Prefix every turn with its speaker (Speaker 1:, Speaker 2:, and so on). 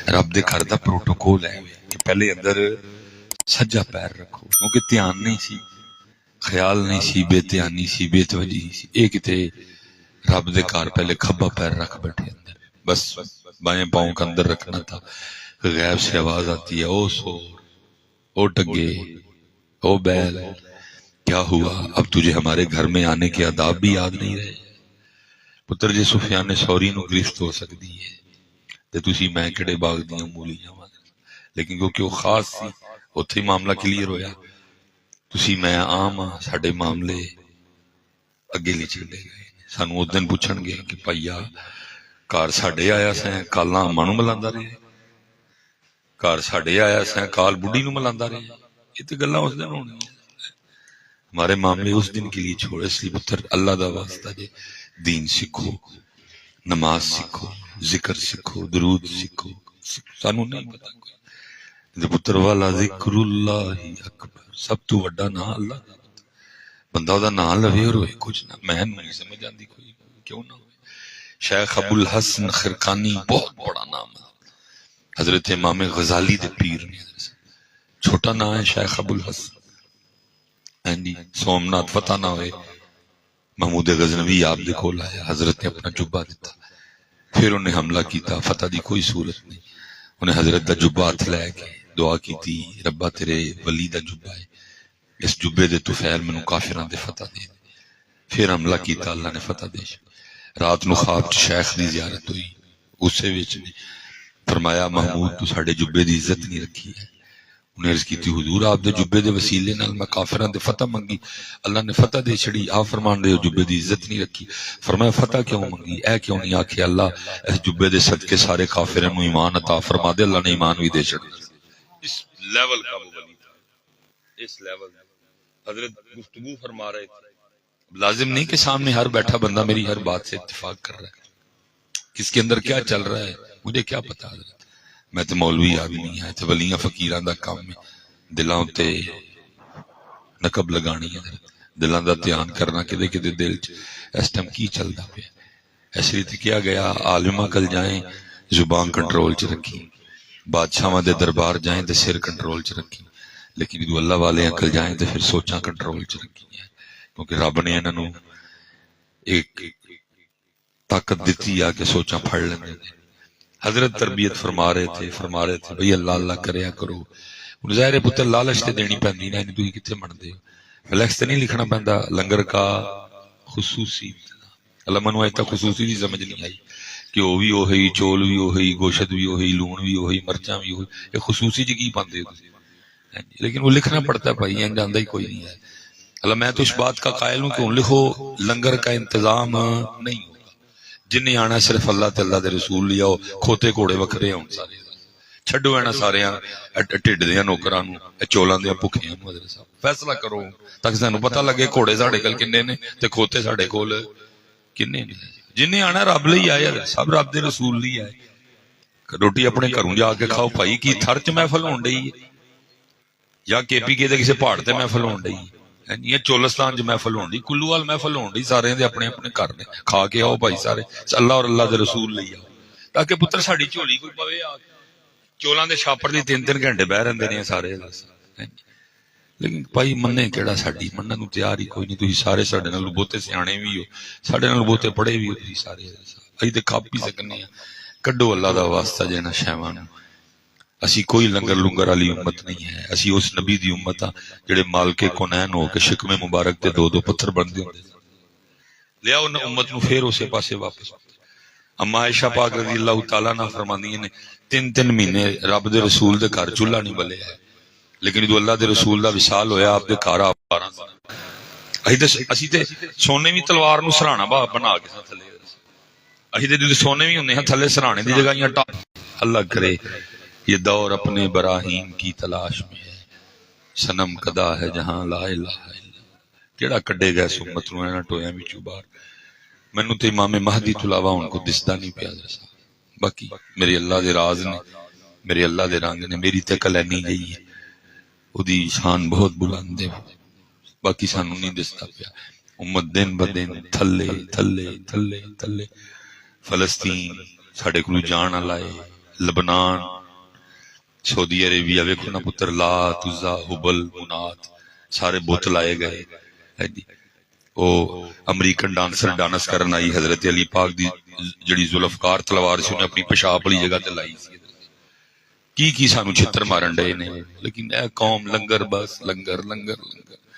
Speaker 1: रब दे घर दा प्रोटोकॉल है कि पहले अंदर सज्जा पैर रखो, क्योंकि ध्यान नहीं सी, ख्याल नहीं सी, बेध्यानी सी, बेतवजी सी। ये किते रब दे घर पहले खब्बा पैर रख बैठे अंदर, बस बाएं पाँव का अंदर रखना था। गैब से आवाज आती है, ओ सोर, ओ टगे, ओ बैल, क्या हुआ? अब तुझे हमारे घर में आने के आदाब भी याद नहीं रहे? पुत्र जी सुफियान सौरी नूं गिरफ्त हो सकती है ते तुसी मैं किहड़े बाग दियां मूलियां वां, लेकिन क्योंकि वो खास सी उत्थे ही मामला क्लीयर होया। तुसी मैं आम आ, साडे मामले अगे ले चले गए। सानू उस दिन पुछणगे कि भईया घर साडे आया सैं, कालां अम्मा नूं मिलांदा रहे, घर साडे आया सैं, काल बुढ़ी नूं मिलांदा रहे। ये तो गल्लां उस दिन होणियां। हमारे मामले उस दिन के लिए छोड़े। इसलिए पुत्र अल्लाह दा वास्ता जे दीन सीखो, नमाज सीखो, जिक्र सीखो, दरूद सीखो। सानू नहीं पता कोई पुत्र वाला जिक्रुल्लाही अकबर, सब तो वड्डा नाम अल्लाह दा। बंदा ओदा नाम लवे और होए कुछ ना। मैं नहीं समझ आती कोई क्यों ना होए। शेख अबुल हसन खिरकानी बहुत बड़ा नाम है। हजरत इमाम गजाली दे पीर ने, छोटा नाम है शेख अबुल हसन। हाँ जी, सोमनाथ फतह ना होए, महमूद गजनवी आप दे कोल आया, हजरत ने अपना जुब्बा दिता, फिर उन्हें हमला किया। फतह दी कोई सूरत नहीं। उन्हें हजरत दा जुब्बा हथ लैके दुआ की थी, रब्बा तेरे वली दा जुब्बा है, इस जुब्बे दे तू फैल मैनू काफिरां दे फतह दे। फिर हमला किया, अल्लाह ने फतह दे। रात नू ख्वाब च शेख दी जियारत हुई, गुस्से विच फरमाया महमूद तू साडे जुब्बे दी इज्जत नहीं रखी है। उन्हें अर्ज की थी, हुजूर आप दे जुब्बे दे वसीले नाल मैं काफिरां दे फतह मंगी, अल्लाह ने फतह दे छड़ी। आप फरमान दे जुब्बे दी इज्जत नहीं रखी। फरमाया फतह क्यों मंगी? ऐ क्यों नहीं आखे अल्लाह इस जुब्बे दे सदके सारे काफिरां नूं ईमान अता फरमा दे। अल्लाह ने ईमान भी दे छड़ा। इस लेवल का वो वली था, इस लेवल। हजरत गुफ्तगू फरमा रहे थे, लाजिम नहीं कि सामने हर बैठा बंदा मेरी हर बात से इत्तेफाक कर रहा है। किसके अंदर क्या चल रहा है मुझे क्या पता। मैं तो मौलवी आदमी है, तो वलियां फकीरां दा काम है दिलां उत्ते नकब लगानी है, दिलां दा ध्यान करना किदे किदे दिल च इस टाइम की चलदा पिया। इस रीत किया गया आलिमा कल जाएं जुबान कंट्रोल च रखी, बादशाहां दे दरबार जाएं तो सिर कंट्रोल च रखी, लेकिन जो अल्लाह वाले अकल जाएं तो फिर सोचा कंट्रोल च रखी है, क्योंकि रब ने इन्हां नूं एक ताकत दी आ के सोचा फड़ लेंदे। हजरत तरबियत फरमा रहे थे भई अल्लाह अल्लाह करया करो। हुण ज़ाहिर पुत्र लालच ते देनी पैंदी ना, तुसीं कित्थे मनदे हो। फ्लैक्स ते नहीं लिखना पैंदा लंगर का खुसूसी। अल्लाह मैनूं अजे तक खुसूसी दी समझ नहीं आई। घ्यो भी ओही, चौल भी ओही, गोशत भी ओही, लूण भी ओही, मर्चां भी ओही, ये खुसूसी च की पांदे हो तुसीं? लेकिन वो लिखना पड़ता है भाई, इंज आंदा ही कोई नहीं है। अल्लाह मैं तो इस बात का कायल हूं कि हुण लिखो लंगर का इंतजाम नहीं होगा, जिन्हें आना सिर्फ अल्लाह ते अल्लाह दे रसूल लिया। खोते घोड़े वखरे होण सारे, छड्डो इन्हां सारियां ढिड दियां नौकरां नूं, चौलां दियां भुखियां नूं। हज़रत साहब फैसला करो ताकि सानूं पता लगे घोड़े साडे कोल किन्ने ने ते खोते साडे कोल किन्ने ने। जिन्हें आना रब लई आए, सब रब दे रसूल लई आए। रोटी अपने घरों जाके खाओ भाई, की थर च महफल होण डई है या KPK दे किसी पहाड़ ते महफल होण डई है? चोलस्तान च महफल होनी, कुल्लूवाल महफल होनी, सारे दे अपने अपने घर ने, खा के आओ भाई सारे, अल्लाह और अल्लाह दे रसूल लई आओ, ताकि पुत्र साडी झोली कोई पवे। आ चोलां दे छापर दी 3-3 घंटे बह रहिंदे ने सारे। लेकिन भाई मन्ने केड़ा, साडी मन्नण नूं तैयार ही कोई नहीं। तुसीं सारे साडे नालों बहुते सियाणे भी हो, साडे नालों बहुते पढ़े भी हो, तुसीं सारे असीं ते खप ही सकने आ। कड्डो अल्लाह दा वास्ता जिहना शैवां नूं। असी कोई लंगर लुंगर वाली उम्मत नहीं है, असी उस नबी दी उम्मत आ जिहड़े मालके कोनैन हो के शिकमे मुबारक ते 2-2 पत्थर बनदे हुंदे। लिया उन उम्मत नूं फिर उसे पासे वापस। अम्मा आयशा पाक रज़ी अल्लाह तआला अन्हा फरमांदियां ने 3-3 महीने रब दे रसूल दे घर चूल्हा नहीं बलिया है, लेकिन जो अल्लाह दे रसूल दा विसाल होया आप दे घर 12 असी ते सोने भी तलवार नूं सराहना बना के थल्ले, असी ते सोने भी हुंदे हां थल्ले सराहने दी जगह। अल्लाह करे ये दौर अपने बराहीम की तलाश में है, सनम कदा है जहां ला इलाहा इल्ला। केड़ा कड्डे गए सुम्मत नूं इन्हां टोयां विचों बाहर। मैनूं ते इमाम महदी तो इलावा हुण कोई दिसदा नहीं पिया। बाकी मेरे अल्लाह दे राज ने, मेरे अल्लाह दे रंग ने, मेरी ते कलैनी गई है, उहदी शान बहुत बुलंद है, बाकी सानूं नहीं दिसदा पिया। उम्मत दिन ब दिन थल्ले थल्ले थल्ले थल्ले। फलस्तीन साडे कोलों जाण वाला है, लबनान سعودی عربیہ ویکھو نا پتر، لات عزا ہبل منات سارے بت لائے گئے ہے جی۔ او امریکن ڈانسر ڈانس کرن آئی، حضرت علی پاک دی جڑی ذوالفقار تلوار سی انہیں اپنی پیشاب والی جگہ تے لائی سی، کی سانو چھتر مارن ڈے نے۔ لیکن اے قوم لنگر، بس لنگر لنگر لنگر۔